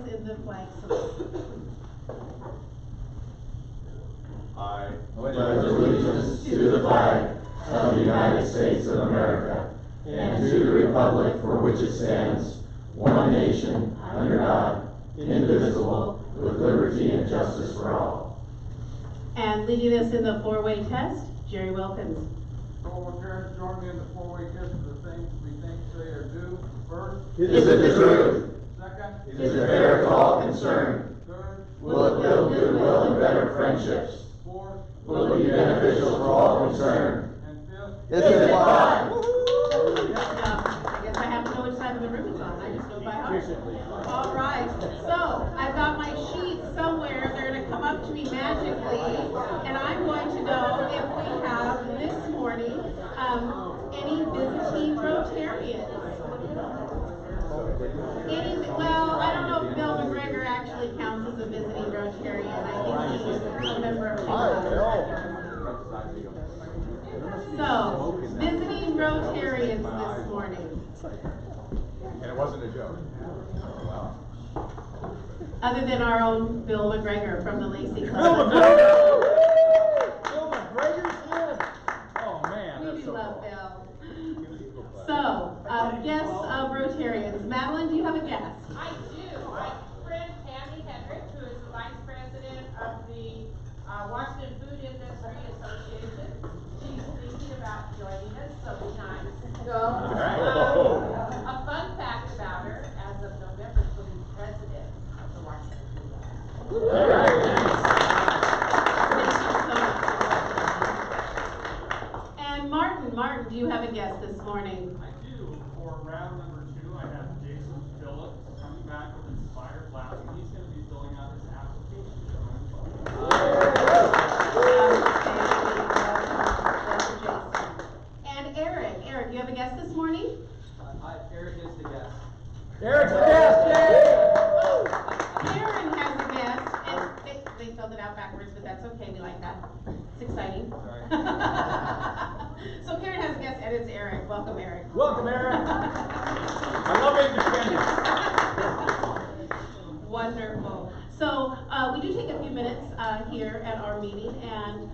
us in the flag salute. I pledge allegiance to the flag of the United States of America and to the republic for which it stands, one nation, under God, indivisible, with liberty and justice for all. And leading us in the four-way test, Jerry Wilkins. Will parents join me in the four-way test of the things we think, say, or do? First, Is it the truth? second, Is it fair to all concerned? third, Will it build goodwill and better friendships? fourth, Will it be beneficial for all concerned? and fifth. Is it fun? I guess I have to know which side of the room it's on. I just know by heart. All right. So I've got my sheets somewhere. They're going to come up to me magically, and I'm going to know if we have this morning any visiting Rotarians. Well, I don't know if Bill McGregor actually counts as a visiting Rotarian. I think he was a member of the So, visiting Rotarians this morning. And it wasn't a joke. Other than our own Bill McGregor from the Lacey Club. Bill McGregor! Bill McGregor's here? Oh man, We that's do so love cool. Bill. So, guests of Rotarians. Madeline, do you have a guest? I do. My friend Tammy Hendrick, who is the vice president of the Washington Food Industry Association. She's thinking about joining us, so be nice. A fun fact about her, as of November, she'll be president of the Washington Food Industry. And Martin, do you have a guest this morning? I do. For round number 2, I have Jason Phillips coming back with Inspire Black, and he's going to be filling out his application. And Eric, do you have a guest this morning? Eric is the guest. Eric's the guest! Yay! Karen has a guest, and they filled it out backwards, but that's okay, we like that. It's exciting. So Karen has a guest, and it's Eric. Welcome, Eric. Welcome, Eric! I love independence. Wonderful. So we do take a few minutes here at our meeting and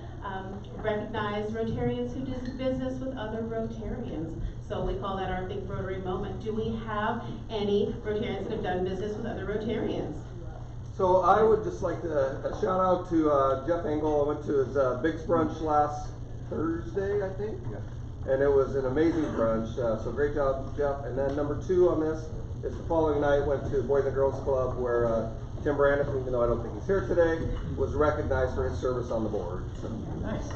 recognize Rotarians who do business with other Rotarians. So we call that our Big Rotary moment. Do we have any Rotarians that have done business with other Rotarians? So I would just like to a shout out to Jeff Engel. I went to his Big Brunch last Thursday, I think, and it was an amazing brunch. So great job, Jeff. And then number 2 on this is the following night went to the Boys and Girls Club where Tim Brandon, even though I don't think he's here today, was recognized for his service on the board. So. Nice.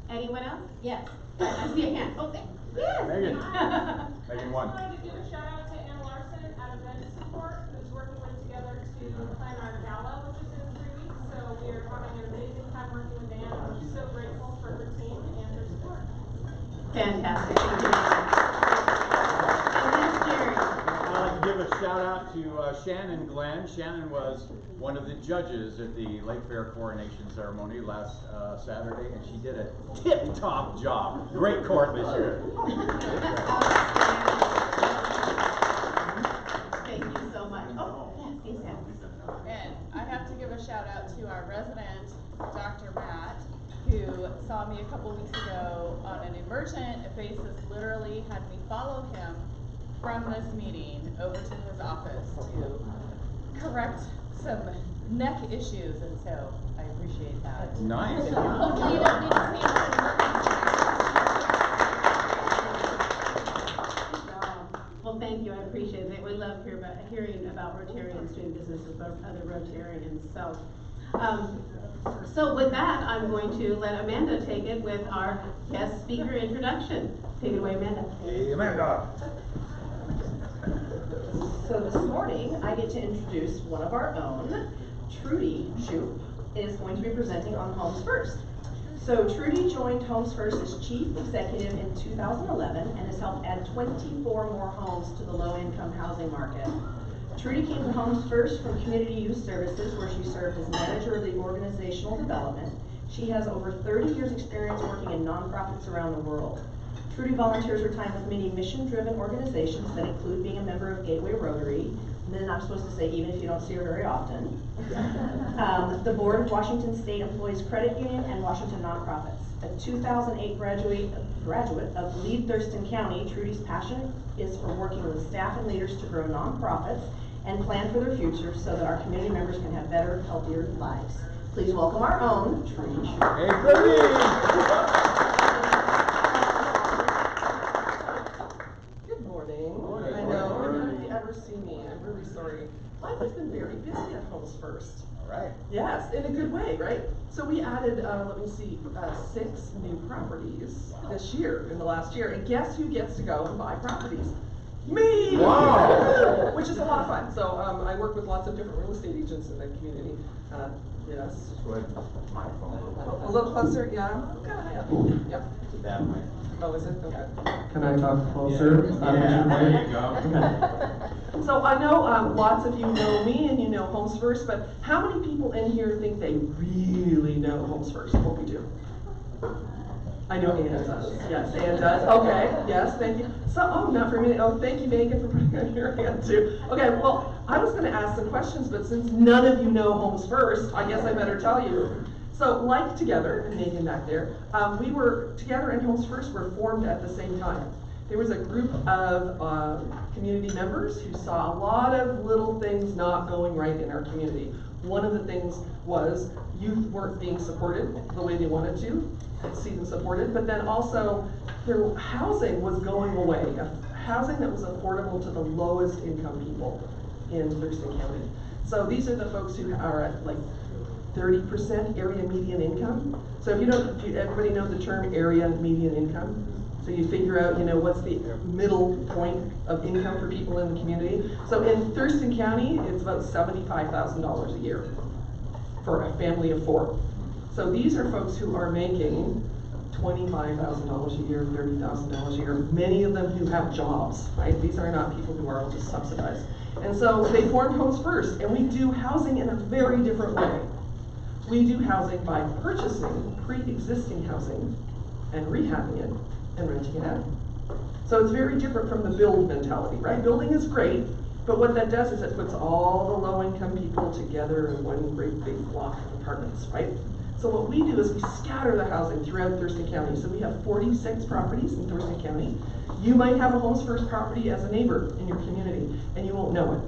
Anyone else? Yes. I see a hand. Oh, thank you. Yes. Megan. Megan won. I wanted to give a shout out to Ann Larson at Event Support, who's working with together to plan our gala, which is in 3 weeks. So we are having an amazing time working with Ann. We're so grateful for her team and her support. Fantastic. Thank you. I'd like to give a shout out to Shannon Glenn. Shannon was one of the judges at the Lake Fair coronation ceremony last Saturday, and she did a tip-top job. Great court this year. Thank you so much. Oh, yes, yes, yes. And I have to give a shout out to our resident, Dr. Matt, who saw me a couple weeks ago on an emergent basis, literally had me follow him from this meeting over to his office to correct some neck issues, and so I appreciate that. Nice. Hopefully you don't need to see Well, thank you. I appreciate it. We love hearing about Rotarians doing business with other Rotarians. So with that, I'm going to let Amanda take it with our guest speaker introduction. Take it away, Amanda. Hey, Amanda. So this morning, I get to introduce one of our own. Trudy Soucoup is going to be presenting on Homes First. So Trudy joined Homes First as chief executive in 2011 and has helped add 24 more homes to the low-income housing market. Trudy came to Homes First from Community Youth Services, where she served as manager of the organizational development. She has over 30 years experience working in nonprofits around the world. Trudy volunteers her time with many mission-driven organizations that include being a member of Gateway Rotary, and then I'm supposed to say even if you don't see her very often. The board of Washington State Employees Credit Union and Washington Nonprofits. A 2008 graduate of Lead Thurston County, Trudy's passion is for working with staff and leaders to grow nonprofits and plan for their future so that our community members can have better, healthier lives. Please welcome our own Trudy. Hey, Trudy! Good morning. Morning. I know, Morning. none of you ever see me. I'm really sorry. Life has been very busy at Homes First. All right. Yes, in a good way, right? So we added, 6 new properties this year, in the last year. And guess who gets to go and buy properties? Me! Wow. Which is a lot of fun. So I work with lots of different real estate agents in the community. Yes. Just go ahead and put the microphone a little A little closer, yeah. Kind of high up. Yep. to that way. Oh, is it? Okay. Can I talk closer? Yeah, there you go. So I know lots of you know me and you know Homes First, but how many people in here think they really know Homes First, what we do? I know Ann does. Yes, Ann does. Okay, yes, thank you. So, oh, not for a minute. Oh, thank you, Megan, for putting on your hand too. Okay, well, I was going to ask some questions, but since none of you know Homes First, I guess I better tell you. So, like Together, and Megan back there, we were together and Homes First were formed at the same time. There was a group of community members who saw a lot of little things not going right in our community. One of the things was youth weren't being supported the way they wanted to, see them supported, but then also their housing was going away, housing that was affordable to the lowest income people in Thurston County. So these are the folks who are at like 30% area median income. So if you don't, everybody know the term area median income? So you figure out, what's the middle point of income for people in the community. So in Thurston County, it's about $75,000 a year for a family of 4. So these are folks who are making $25,000 a year, $30,000 a year, many of them who have jobs, right? These are not people who are just subsidized. And so they formed Homes First, and we do housing in a very different way. We do housing by purchasing pre-existing housing and rehabbing it and renting it out. So it's very different from the build mentality, right? Building is great, but what that does is it puts all the low-income people together in one great big block of apartments, right? So what we do is we scatter the housing throughout Thurston County. So we have 46 properties in Thurston County. You might have a Homes First property as a neighbor in your community, and you won't know it.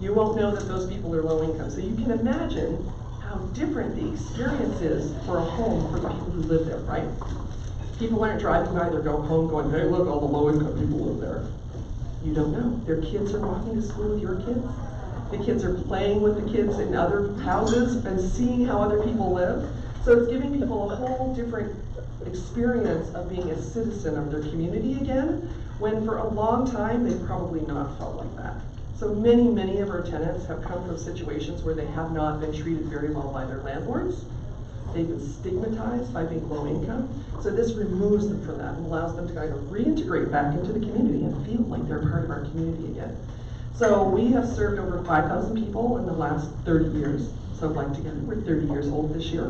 You won't know that those people are low income. So you can imagine how different the experience is for a home for the people who live there, right? People aren't driving by their home going, hey, look, all the low income people live there. You don't know. Their kids are walking to school with your kids. The kids are playing with the kids in other houses and seeing how other people live. So it's giving people a whole different experience of being a citizen of their community again, when for a long time they've probably not felt like that. So many of our tenants have come from situations where they have not been treated very well by their landlords. They've been stigmatized by being low income. So this removes them from that and allows them to kind of reintegrate back into the community and feel like they're part of our community again. So we have served over 5,000 people in the last 30 years. So like together, we're 30 years old this year,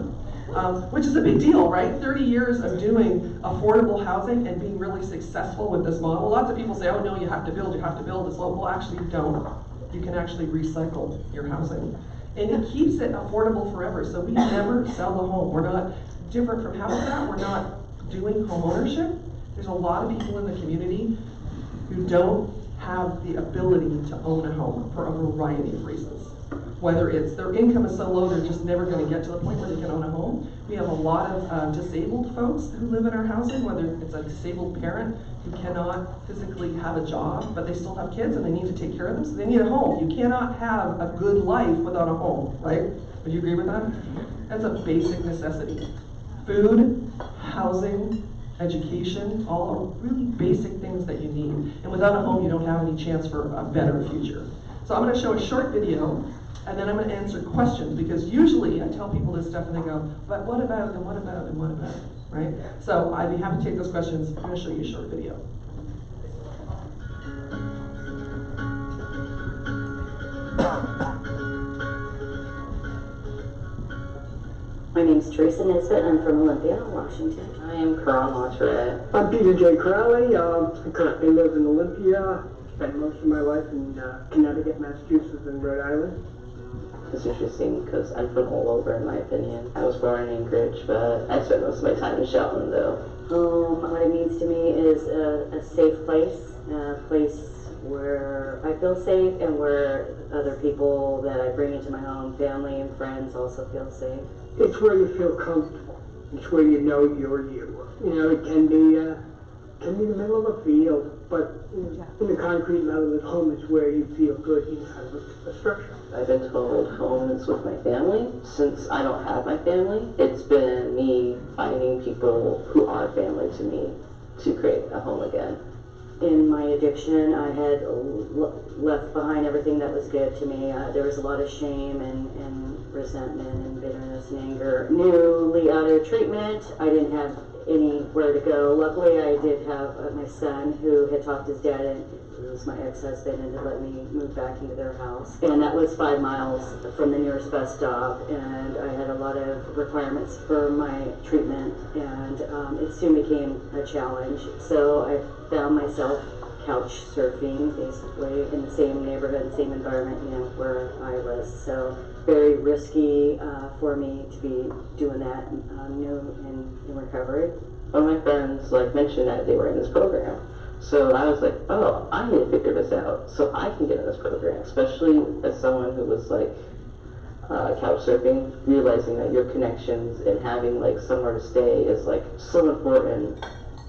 which is a big deal, right? 30 years of doing affordable housing and being really successful with this model. Lots of people say, oh no, you have to build this low. Well, actually you don't. You can actually recycle your housing. And it keeps it affordable forever. So we never sell the home. We're not different from Habitat. We're not doing home ownership. There's a lot of people in the community who don't have the ability to own a home for a variety of reasons. Whether it's their income is so low they're just never going to get to the point where they can own a home. We have a lot of disabled folks who live in our housing, whether it's a disabled parent who cannot physically have a job, but they still have kids and they need to take care of them, so they need a home. You cannot have a good life without a home, right? Would you agree with that? That's a basic necessity. Food, housing, education, all are really basic things that you need. And without a home, you don't have any chance for a better future. So I'm going to show a short video, and then I'm going to answer questions, because usually I tell people this stuff and they go, but what about, and what about, and what about, right? So I'd be happy to take those questions. I'm going to show you a short video. My name's Teresa Nisbet. I'm from Olympia, Washington. I am Karan Latre. I'm Peter J. Crowley. I currently live in Olympia. Spent most of my life in Connecticut, Massachusetts, and Rhode Island. It's interesting because I'm from all over, in my opinion. I was born in Anchorage, but I spent most of my time in Shelton, though. Home, what it means to me is a safe place, a place where I feel safe and where other people that I bring into my home, family and friends, also feel safe. It's where you feel comfortable. It's where you know you're you. You know, it can be the middle of a field, but in the concrete level at home is where you feel good inside of a structure. I've been told home is with my family. Since I don't have my family, it's been me finding people who are family to me to create a home again. In my addiction, I had left behind everything that was good to me. There was a lot of shame and resentment and bitterness and anger. Newly out of treatment, I didn't have anywhere to go. Luckily, I did have my son who had talked his dad, and it was my ex-husband, and had let me move back into their house. And that was 5 miles from the nearest bus stop, and I had a lot of requirements for my treatment, and it soon became a challenge. So I found myself couch surfing, basically, in the same neighborhood, same environment, where I was. So very risky for me to be doing that new in recovery. One of my friends mentioned that they were in this program. So I was like, oh, I need to figure this out so I can get in this program, especially as someone who was couch surfing, realizing that your connections and having somewhere to stay is so important.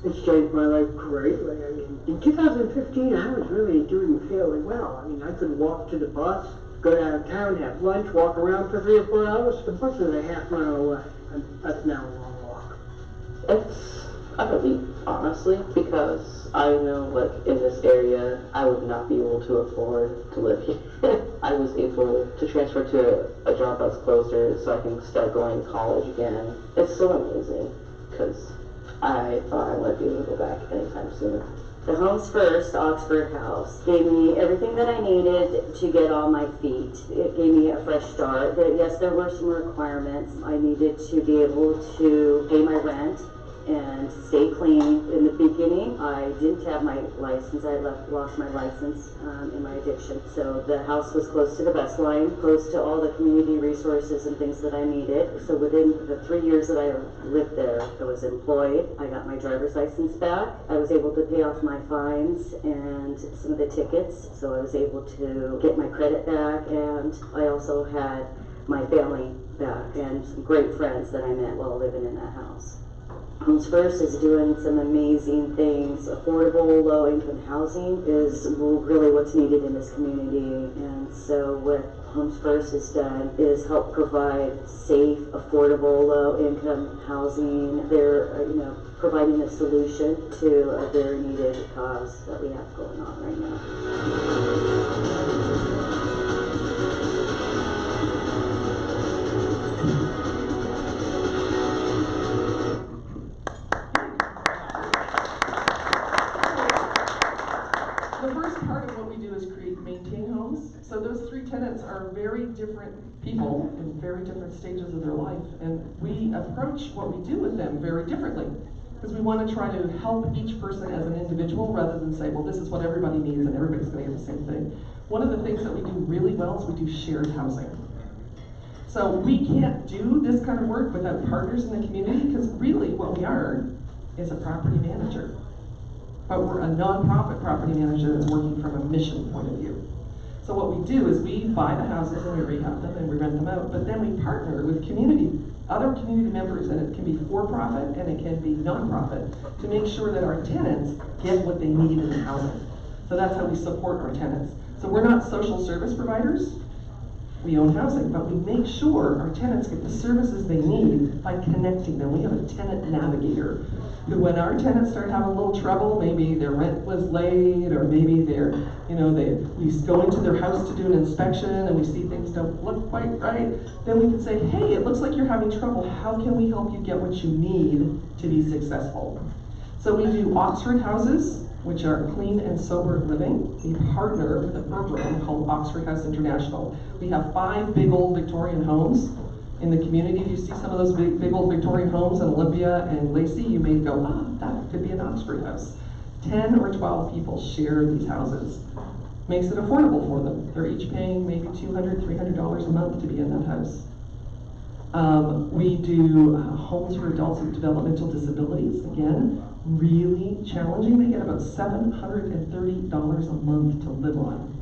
It's changed my life greatly. I mean, in 2015, I was really doing fairly well. I mean, I could walk to the bus, go downtown, have lunch, walk around for 3 or 4 hours. The bus is a half mile away, and that's now a long walk. It's a relief, honestly, because I know, in this area, I would not be able to afford to live here. I was able to transfer to a job that's closer so I can start going to college again. It's so amazing, because I thought I wouldn't be able to go back anytime soon. The Homes First Oxford House gave me everything that I needed to get on my feet. It gave me a fresh start. Yes, there were some requirements. I needed to be able to pay my rent and stay clean. In the beginning, I didn't have my license. I lost my license in my addiction. So the house was close to the bus line, close to all the community resources and things that I needed. So within the 3 years that I lived there, I was employed. I got my driver's license back. I was able to pay off my fines and some of the tickets. So I was able to get my credit back, and I also had my family back and some great friends that I met while living in that house. Homes First is doing some amazing things. Affordable, low-income housing is really what's needed in this community. And so what Homes First has done is help provide safe, affordable, low-income housing. They're, providing a solution to a very needed cause that we have going on right now. So those 3 tenants are very different people in very different stages of their life, and we approach what we do with them very differently, because we want to try to help each person as an individual rather than say, well, this is what everybody needs and everybody's going to get the same thing. One of the things that we do really well is we do shared housing. So we can't do this kind of work without partners in the community, because really what we are is a property manager. But we're a non-profit property manager that's working from a mission point of view. So what we do is we buy the houses and we rehab them and we rent them out, but then we partner with other community members, and it can be for-profit and it can be non-profit, to make sure that our tenants get what they need in the housing. So that's how we support our tenants. So we're not social service providers. We own housing, but we make sure our tenants get the services they need by connecting them. We have a tenant navigator who, when our tenants start having a little trouble, maybe their rent was late, or maybe we go into their house to do an inspection and we see things don't look quite right, then we can say, hey, it looks like you're having trouble. How can we help you get what you need to be successful? So we do Oxford houses, which are clean and sober living. We partner with a program called Oxford House International. We have 5 big old Victorian homes in the community. If you see some of those big old Victorian homes in Olympia and Lacey, you may go, ah, that could be an Oxford house. 10 or 12 people share these houses. Makes it affordable for them. They're each paying maybe $200, $300 a month to be in that house. We do homes for adults with developmental disabilities. Again, really challenging. They get about $730 a month to live on.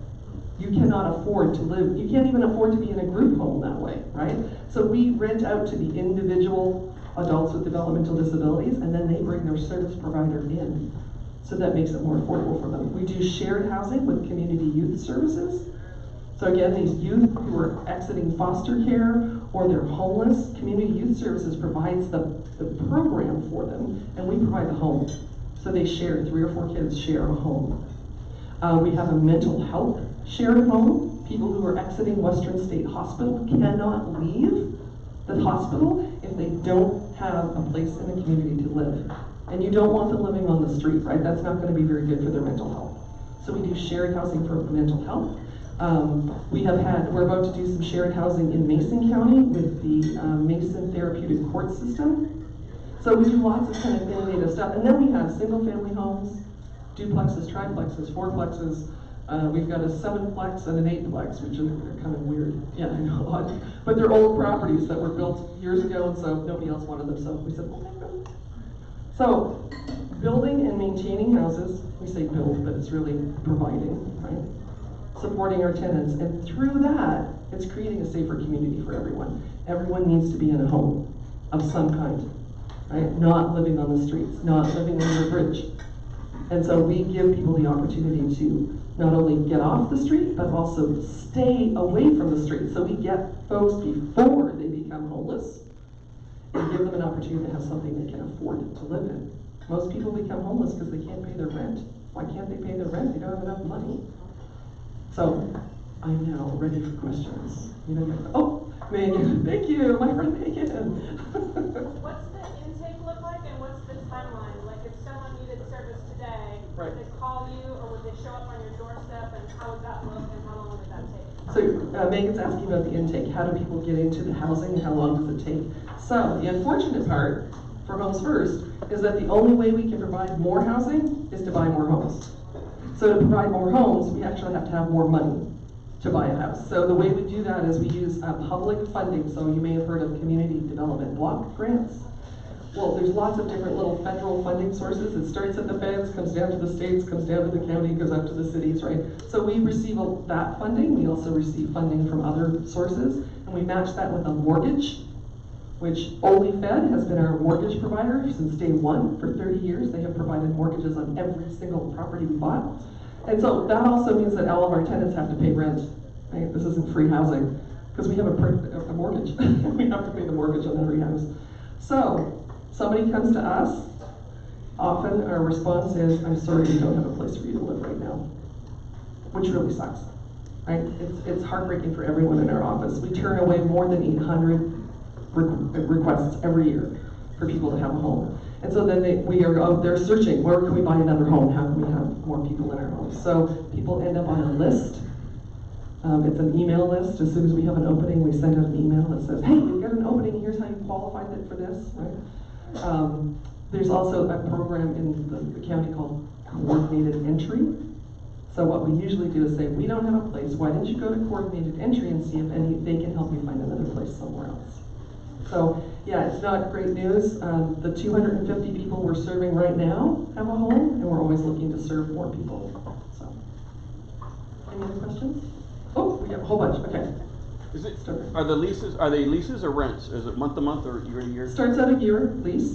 You cannot afford to live, you can't even afford to be in a group home that way, right? So we rent out to the individual adults with developmental disabilities, and then they bring their service provider in. So that makes it more affordable for them. We do shared housing with community youth services. So again, these youth who are exiting foster care or they're homeless, community youth services provides the program for them, and we provide the home. So they share, 3 or 4 kids share a home. We have a mental health shared home. People who are exiting Western State Hospital cannot leave the hospital if they don't have a place in the community to live. And you don't want them living on the street, right? That's not going to be very good for their mental health. So we do shared housing for mental health. We're about to do some shared housing in Mason County with the Mason Therapeutic Court System. So we do lots of kind of innovative stuff. And then we have single family homes, duplexes, triplexes, fourplexes. We've got a 7-plex and an 8-plex, which are kind of weird. Yeah, I know a lot. But they're old properties that were built years ago, and so nobody else wanted them, so we said, well, make them. So, building and maintaining houses, we say build, but it's really providing, right? Supporting our tenants, and through that, it's creating a safer community for everyone. Everyone needs to be in a home of some kind, right? Not living on the streets, not living under a bridge. And so we give people the opportunity to not only get off the street, but also stay away from the street. So we get folks before they become homeless and give them an opportunity to have something they can afford to live in. Most people become homeless because they can't pay their rent. Why can't they pay their rent? They don't have enough money. So I'm now ready for questions. Oh, Megan, thank you, my friend Megan. What's the intake look like and what's the timeline? Like if someone needed service today, right. Would they call you or would they show up on your doorstep, and how would that look and how long would that take? So Megan's asking about the intake. How do people get into the housing and how long does it take? So the unfortunate part for Homes First is that the only way we can provide more housing is to buy more homes. So to provide more homes, we actually have to have more money to buy a house. So the way we do that is we use public funding. So you may have heard of community development block grants. Well, there's lots of different little federal funding sources. It starts at the feds, comes down to the states, comes down to the county, goes up to the cities, right? So we receive that funding. We also receive funding from other sources, and we match that with a mortgage, which Only Fed has been our mortgage provider since day one. For 30 years, they have provided mortgages on every single property we bought. And so that also means that all of our tenants have to pay rent, right? This isn't free housing, because we have a mortgage. We have to pay the mortgage on every house. So somebody comes to us, often our response is, I'm sorry, we don't have a place for you to live right now, which really sucks, right? It's heartbreaking for everyone in our office. We turn away more than 800 requests every year for people to have a home. And so then we are out there searching, where can we buy another home? How can we have more people in our homes? So people end up on a list. It's an email list. As soon as we have an opening, we send out an email that says, hey, we've got an opening, here's how you qualified for this, right? There's also a program in the county called coordinated entry. So what we usually do is say, we don't have a place, why don't you go to coordinated entry and see if they can help you find another place somewhere else. So yeah, it's not great news. The 250 people we're serving right now have a home, and we're always looking to serve more people. So, any other questions? Oh, we have a whole bunch, okay. Are they leases or rents? Is it month to month or year to year? Starts out a year lease.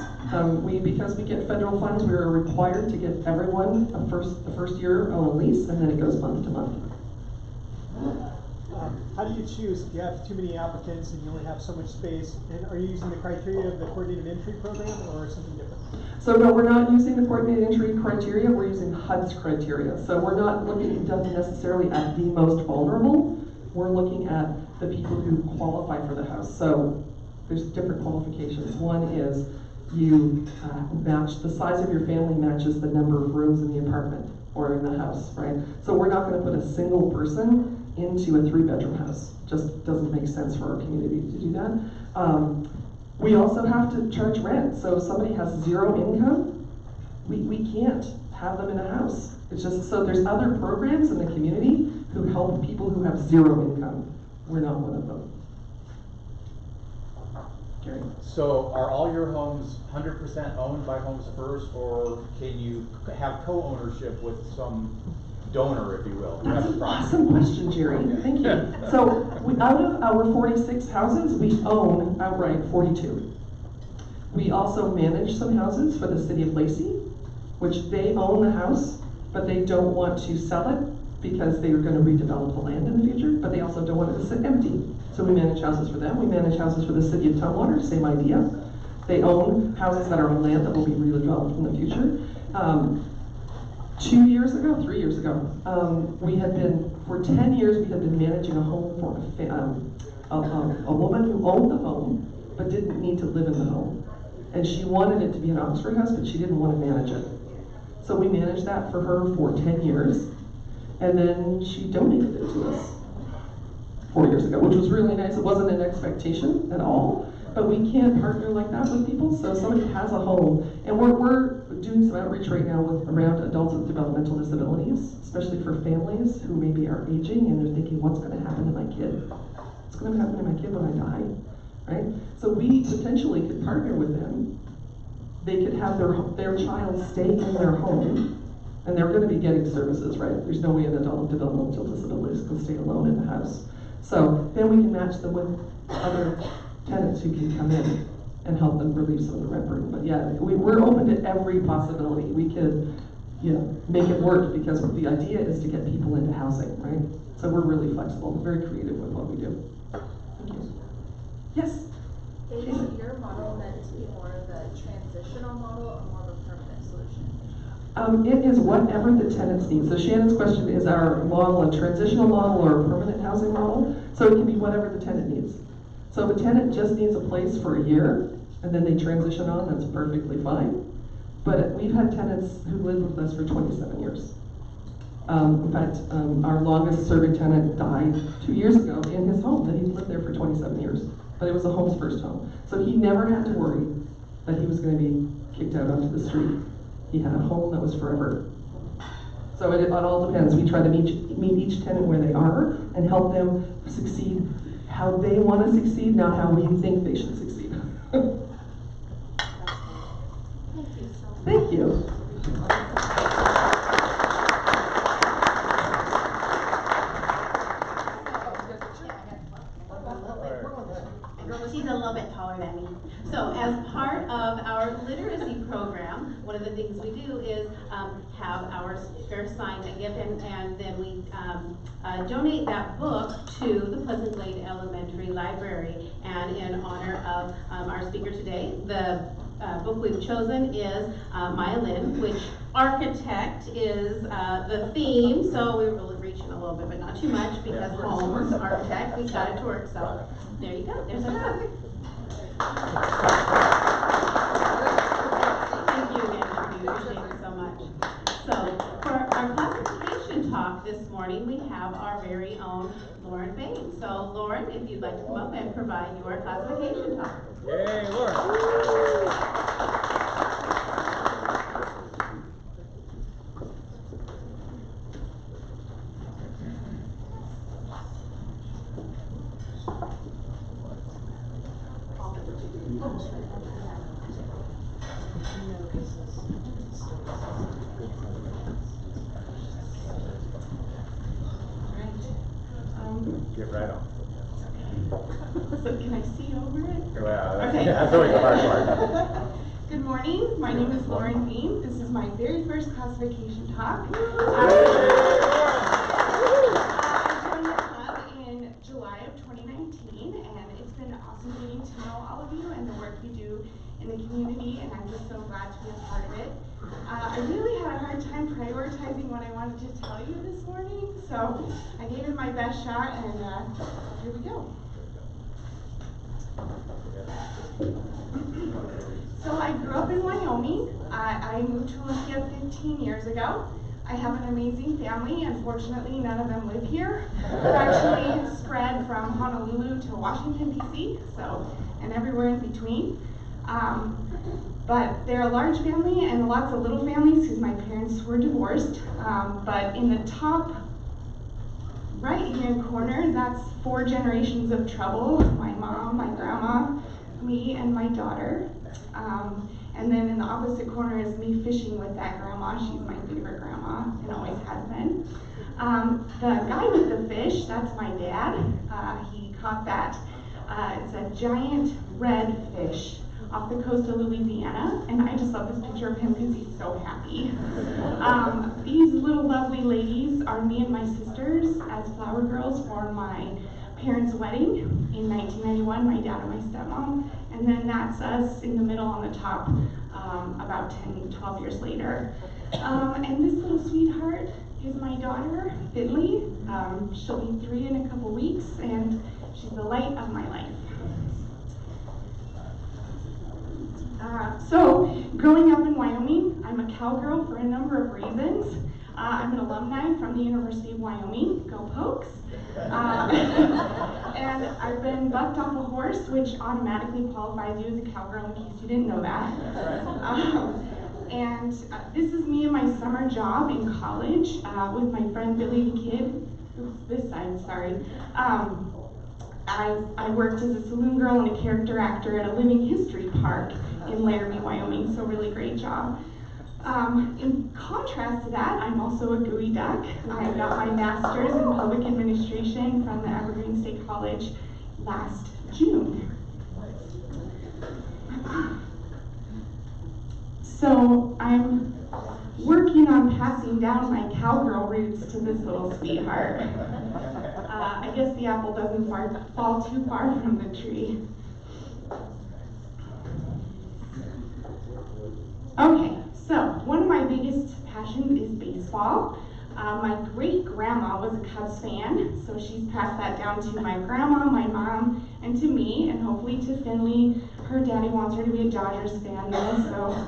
Because we get federal funds, we are required to get everyone the first year on a lease, and then it goes month to month. How do you choose if you have too many applicants and you only have so much space? And are you using the criteria of the coordinated entry program or something different? So no, we're not using the coordinated entry criteria, we're using HUD's criteria. So we're not looking necessarily at the most vulnerable, we're looking at the people who qualify for the house. So there's different qualifications. One is you match, the size of your family matches the number of rooms in the apartment or in the house, right? So we're not gonna put a single person into a 3-bedroom house. Just doesn't make sense for our community to do that. We also have to charge rent, so if somebody has 0 income, we can't have them in a house. It's just, so there's other programs in the community who help people who have 0 income. We're not one of them. Gary? So are all your homes 100% owned by Homes First, or can you have co-ownership with some donor, if you will? That's an awesome question, Jerry. Thank you. So out of our 46 houses, we own outright 42. We also manage some houses for the city of Lacey, which they own the house, but they don't want to sell it because they are going to redevelop the land in the future, but they also don't want it to sit empty. So we manage houses for them. We manage houses for the city of Tumwater, same idea. They own houses that are on land that will be redeveloped in the future. 3 years ago, we had been, for 10 years, we had been managing a home for a woman who owned the home, but didn't need to live in the home. And she wanted it to be an Oxford house, but she didn't want to manage it. So we managed that for her for 10 years. And then she donated it to us 4 years ago, which was really nice. It wasn't an expectation at all, but we can't partner like that with people. So if somebody has a home, and we're doing some outreach right now around adults with developmental disabilities, especially for families who maybe are aging and they're thinking, what's going to happen to my kid? What's going to happen to my kid when I die, right? So we potentially could partner with them. They could have their child stay in their home, and they're going to be getting services, right? There's no way an adult with developmental disabilities can stay alone in the house. So then we can match them with other tenants who can come in and help them relieve some of the rent burden. But yeah, we're open to every possibility. We could, make it work, because the idea is to get people into housing, right? So we're really flexible, very creative with what we do. Thank you. Yes? Is your model meant to be more of a transitional model or more of a permanent solution? It is whatever the tenants need. So Shannon's question, is our model a transitional model or a permanent housing model? So it can be whatever the tenant needs. So if a tenant just needs a place for a year and then they transition on, that's perfectly fine. But we've had tenants who lived with us for 27 years. In fact, our longest serving tenant died 2 years ago in his home that he'd lived there for 27 years. But it was a Homes First home. So he never had to worry that he was going to be kicked out onto the street. He had a home that was forever. So it all depends. We try to meet each tenant where they are and help them succeed how they want to succeed, not how we think they should succeed. Thank you. She's a little bit taller than me. So as part of our literacy program, one of the things we do is have our speaker sign a gift, and then we donate that book to the Pleasant Glade Elementary Library. And in honor of our speaker today, the book we've chosen is Maya Lin, which architect is the theme. So we were really reaching a little bit, but not too much, because homes, architect, we've got it to work. So there you go. There's a book. Thank you again, Trudy. Appreciate it so much. So for our classification talk this morning, we have our very own Lauren Bain. So Lauren, if you'd like to come up and provide your classification talk. Yay, Lauren. Get right on. So can I see over it? Well, Okay. That's always the hard part. Good morning, my name is Lauren Bean. This is my very first classification talk. I joined the club in July of 2019, and it's been awesome getting to know all of you and the work you do in the community, and I'm just so glad to be a part of it. I really had a hard time prioritizing what I wanted to tell you this morning, so I gave it my best shot, and here we go. So I grew up in Wyoming. I moved to Olympia 15 years ago. I have an amazing family. Unfortunately, none of them live here. They're actually spread from Honolulu to Washington, D.C., so, and everywhere in between. But they're a large family and lots of little families because my parents were divorced. But in the top right-hand corner, that's 4 generations of trouble. My mom, my grandma, me, and my daughter. And then in the opposite corner is me fishing with that grandma. She's my favorite grandma and always has been. The guy with the fish, that's my dad. He caught that. It's a giant red fish off the coast of Louisiana, and I just love this picture of him because he's so happy. These little lovely ladies are me and my sisters as flower girls for my parents' wedding in 1991, my dad and my stepmom, and then that's us in the middle on the top about 10, 12 years later. And this little sweetheart is my daughter, Finley. She'll be 3 in a couple weeks, and she's the light of my life. So, growing up in Wyoming, I'm a cowgirl for a number of reasons. I'm an alumni from the University of Wyoming, go Pokes. And I've been bucked off a horse, which automatically qualifies you as a cowgirl in case you didn't know that. And this is me in my summer job in college with my friend Billy the Kid. Oops, this side, sorry. I worked as a saloon girl and a character actor at a living history park in Laramie, Wyoming, so really great job. In contrast to that, I'm also a gooey duck. I got my master's in public administration from the Evergreen State College last June. So I'm working on passing down my cowgirl roots to this little sweetheart. I guess the apple doesn't fall too far from the tree. Okay, so one of my biggest passions is baseball. My great-grandma was a Cubs fan, so she's passed that down to my grandma, my mom, and to me, and hopefully to Finley. Her daddy wants her to be a Dodgers fan though, so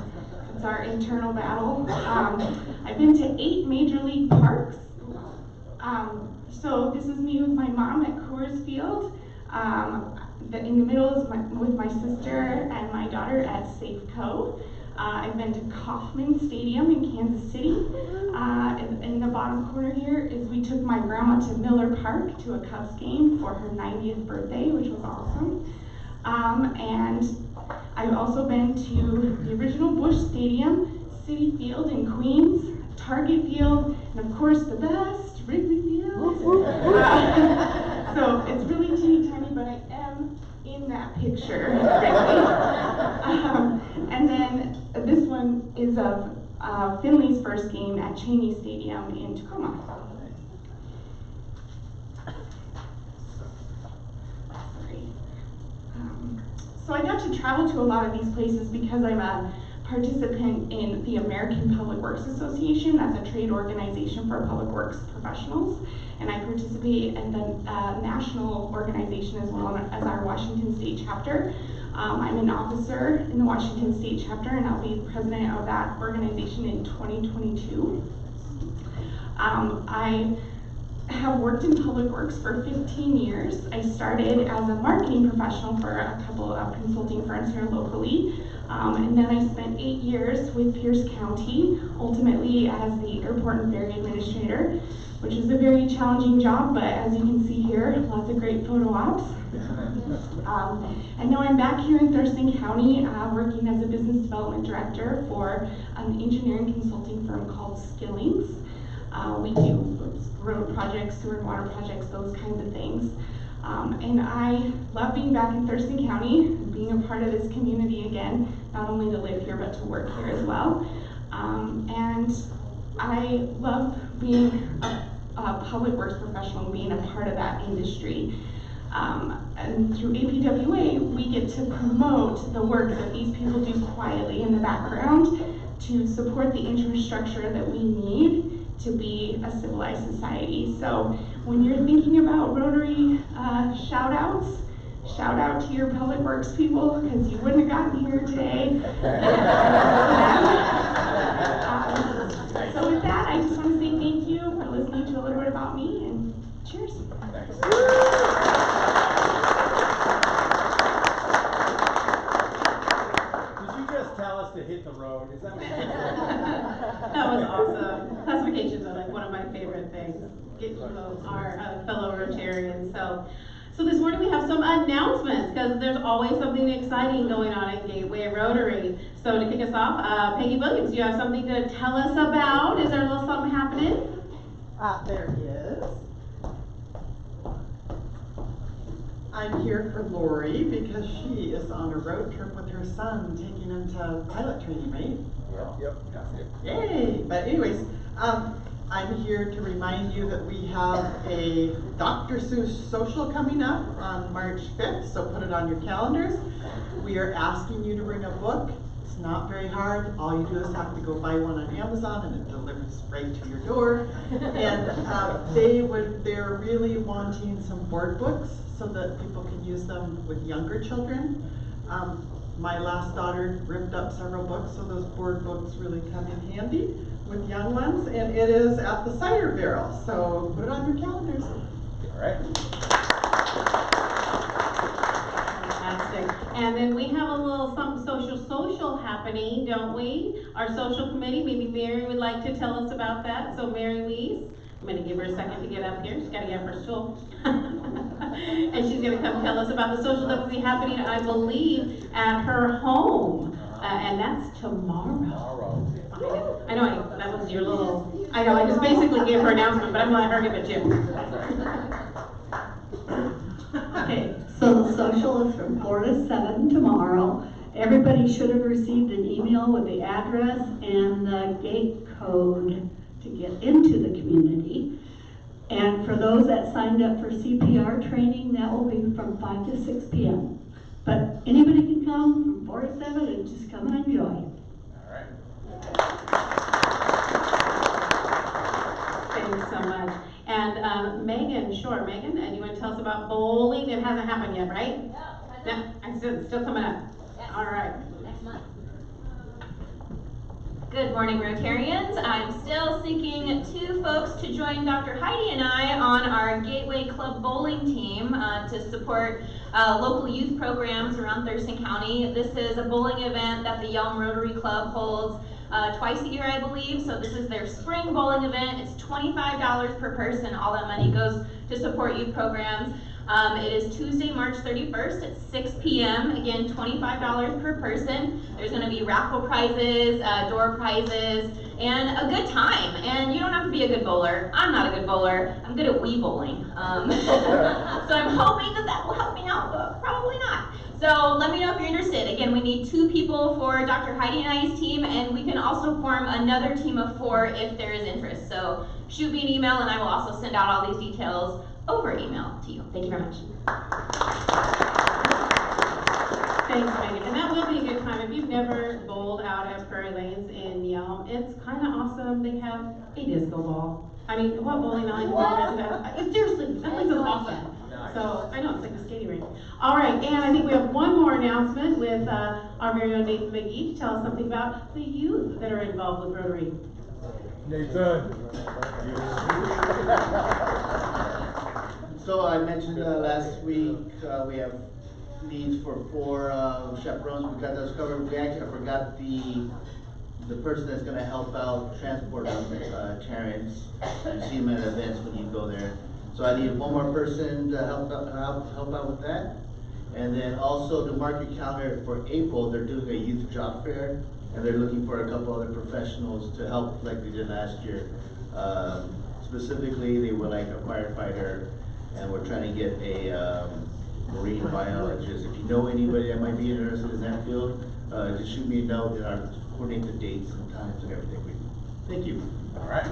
it's our internal battle. I've been to 8 major league parks. So this is me with my mom at Coors Field. In the middle is with my sister and my daughter at Safeco. I've been to Kauffman Stadium in Kansas City. In the bottom corner here is we took my grandma to Miller Park to a Cubs game for her 90th birthday, which was awesome. And I've also been to the original Busch Stadium, Citi Field in Queens, Target Field, and of course the best, Wrigley Field. So it's really teeny tiny, but I am in that picture. And then this one is of Finley's first game at Cheney Stadium in Tacoma. So I got to travel to a lot of these places because I'm a participant in the American Public Works Association. That's a trade organization for public works professionals. And I participate in the national organization as well as our Washington State chapter. I'm an officer in the Washington State chapter, and I'll be president of that organization in 2022. I have worked in public works for 15 years. I started as a marketing professional for a couple of consulting firms here locally. And then I spent 8 years with Pierce County, ultimately as the airport and ferry administrator, which is a very challenging job, but as you can see here, lots of great photo ops. And now I'm back here in Thurston County working as a business development director for an engineering consulting firm called Skillings. We do road projects, sewer and water projects, those kinds of things. And I love being back in Thurston County, being a part of this community again, not only to live here, but to work here as well. And I love being a public works professional and being a part of that industry. And through APWA, we get to promote the work that these people do quietly in the background to support the infrastructure that we need to be a civilized society. So when you're thinking about Rotary shout outs to your public works people, because you wouldn't have gotten here today. So with that, I just want to about me, and cheers. Thanks. Did you just tell us to hit the road? Is that what you said? That was awesome. Classifications are like one of my favorite things. Get to know our fellow Rotarians. So this morning we have some announcements because there's always something exciting going on at Gateway Rotary. So to kick us off, Peggy Williams, do you have something to tell us about? Is there a little something happening? There is. I'm here for Lori because she is on a road trip with her son, taking him to pilot training, right? Yep. Yay! But anyways, I'm here to remind you that we have a Dr. Seuss social coming up on March 5th, so put it on your calendars. We are asking you to bring a book. It's not very hard. All you do is have to go buy one on Amazon and it delivers right to your door. And they're really wanting some board books so that people can use them with younger children. My last daughter ripped up several books, so those board books really come in handy with young ones, and it is at the cider barrel, so put it on your calendars. All right. Fantastic. And then we have a little something social happening, don't we? Our social committee, maybe Mary would like to tell us about that. So Mary Louise, I'm gonna give her a second to get up here. She's gotta get up her stool. And she's gonna come tell us about the social that will be happening, I believe, at her home. And that's tomorrow. I know, that was your little, I know, I just basically gave her announcement, but I'm gonna let her give it to you. Okay, so the social is from 4 to 7 tomorrow. Everybody should have received an email with the address and the gate code to get into the community. And for those that signed up for CPR training, that will be from 5 to 6 p.m. But anybody can come from 4 to 7 and just come and enjoy. All right. Thanks so much. And Megan, sure, Megan, and you want to tell us about bowling? It hasn't happened yet, right? No, I said it's still coming up. Yes. All right. Next month. Good morning, Rotarians. I'm still seeking 2 folks to join Dr. Heidi and I on our Gateway Club bowling team to support local youth programs around Thurston County. This is a bowling event that the Yelm Rotary Club holds twice a year, I believe. So this is their spring bowling event. It's $25 per person. All that money goes to support youth programs. It is Tuesday, March 31st at 6 p.m. Again, $25 per person. There's going to be raffle prizes, door prizes, and a good time. And you don't have to be a good bowler. I'm not a good bowler. I'm good at Wii bowling. So I'm hoping that will help me out, but probably not. So let me know if you're interested. Again, we need 2 people for Dr. Heidi and I's team, and we can also form another team of 4 if there is interest. So shoot me an email, and I will also send out all these details over email to you. Thank you very much. Thanks, Megan. And that will be a good time. If you've never bowled out at Prairie Lanes in Yelm, it's kind of awesome. They have a disco ball. I mean, what bowling alley? Seriously, that place is awesome. So I know it's like a skating rink. All right, and I think we have one more announcement with our very own Nathan McGee to tell us something about the youth that are involved with Rotary. Nathan. So I mentioned last week we have needs for 4 chaperones. We got those covered. We actually, I forgot the person that's going to help out transport them, Terrence. You see him at events when you go there. So I need one more person to help out with that. And then also to mark your calendar for April, they're doing a youth job fair, and they're looking for a couple other professionals to help like they did last year. Specifically, they would like a firefighter, and we're trying to get a marine biologist. If you know anybody that might be interested in that field, just shoot me a note and I'll coordinate the dates and times and everything with you. Thank you. All right.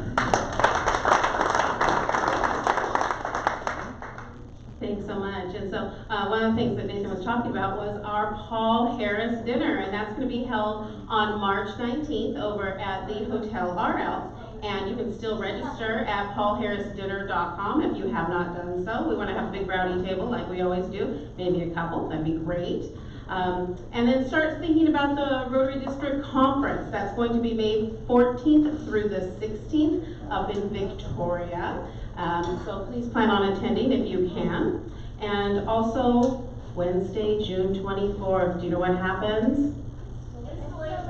Thanks so much. And so one of the things that Nathan was talking about was our Paul Harris dinner, and that's going to be held on March 19th over at the Hotel RL. And you can still register at paulharrisdinner.com if you have not done so. We want to have a big rowdy table like we always do, maybe a couple, that'd be great. And then start thinking about the Rotary District Conference. That's going to be May 14th through the 16th up in Victoria. So please plan on attending if you can. And also, Wednesday, June 24th, do you know what happens?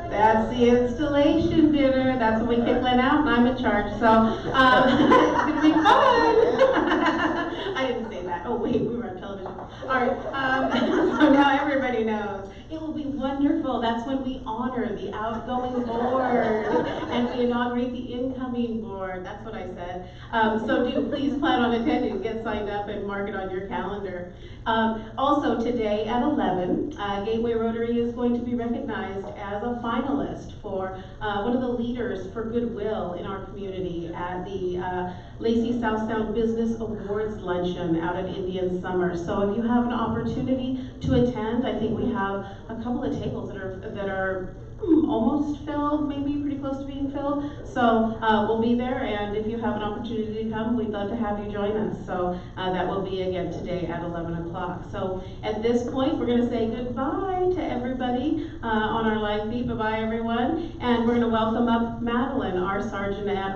That's the installation dinner. That's when we kick Lynn out and I'm in charge. So it's going to be fun. I didn't say that. Oh wait, we were on television. All right. So now everybody knows. It will be wonderful. That's when we honor the outgoing board and we inaugurate the incoming board. That's what I said. So do please plan on attending. Get signed up and mark it on your calendar. Also today at 11, Gateway Rotary is going to be recognized as a finalist for one of the leaders for goodwill in our community at the Lacey South Sound Business Awards Luncheon out at Indian Summer. So if you have an opportunity to attend, I think we have a couple of tables that are almost filled, maybe pretty close to being filled. So we'll be there, and if you have an opportunity to come, we'd love to have you join us. So that will be again today at 11 o'clock. So at this point, we're going to say goodbye to everybody on our live feed. Bye-bye, everyone. And we're going to welcome up Madeline, our Sergeant at